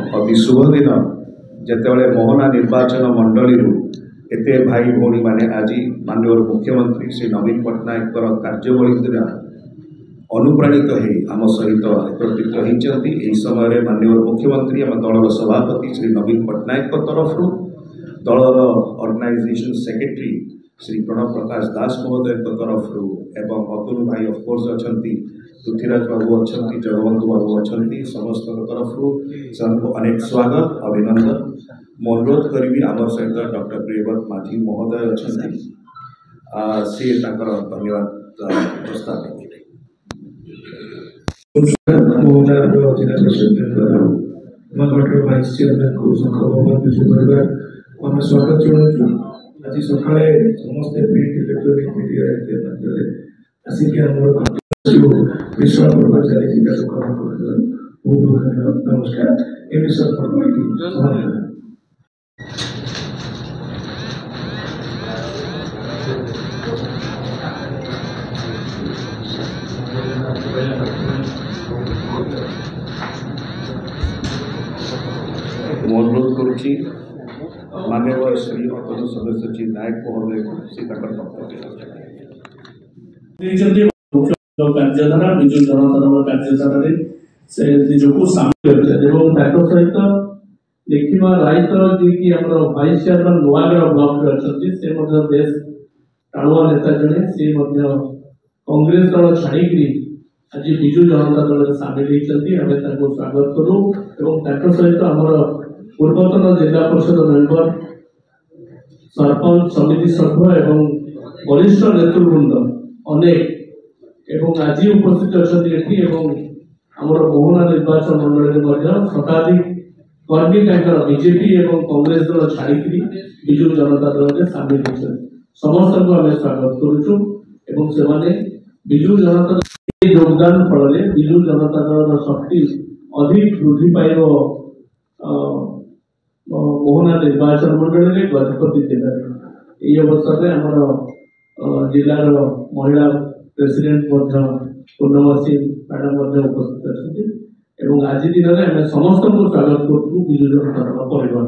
अति शुभ दिन जितेबाला मोहना निर्वाचन मंडली एते भाई भौणी मैंने आज माननीय मुख्यमंत्री श्री नवीन पट्टनायक कार्यवली द्वारा अनुप्राणित हो आम सहित एकत्रित होती। यही समय माननीय मुख्यमंत्री आम दलर सभापति श्री नवीन पट्टनायक तरफ दलर ऑर्गेनाइजेशन सेक्रेटरी श्री प्रणव प्रकाश दास महोदय तरफ एवं अतुल भाई ऑफकोर्स अच्छा, पृथ्वीराज बाबू अच्छा, जगबंधु बाबू अच्छा, समस्त तरफ से अनेक स्वागत अभिनंदन। मु अनुरोध करी आम सहित डॉक्टर प्रियव्रत माझी महोदय अच्छा सी धन्यवाद प्रस्ताव वाइस चेयरमैन को आम स्वागत जनाऊँ। आज सका समस्ते प्रिंट इलेक्ट्रोनिक मीडिया आसिक विश्वास पर्व चली बहुत बहुत धन्यवाद नमस्कार। ए विश्वास पर्व अनुरोध करुच्ची माननीय श्री अतुल सदस्य जी नायक महोदय से कार्यधारा विजु जनता कार्यधारा से निजक सामिल सहित देखा रायत जी वाइस चेयरमैन नुआगढ़ ब्लॉक अच्छे से बेस टाणुआ नेता जड़े सी कांग्रेस दल छाड़ी आज विजु जनता दल सामिल होती स्वागत करूँ। सहित आमर पूर्वतन जिला परिषद मेंबर सरपंच समिति सभ्य एवं वरिष्ठ नेतृवृंद अनेक एवं आज उपस्थित अच्छा आमर मोहना निर्वाचन मंडल शताधिक कर्मी बीजेपी एवं कांग्रेस दल छाड़ी विजु जनता दल में सामिल होते समस्त को आम स्वागत करुचु से विजु जनता दल योगदान फल विजु जनता दल शक्ति अधिक वृद्धि पाइब मोहना निर्वाचन मंडल में गजपति जिले ये अवसर में आमर जिलार महिला प्रेसिडेंट पूर्णमासी मैडम उपस्थित अच्छे आज दिन में आम समस्त को स्वागत करूँ विजु जनता दल परिवार।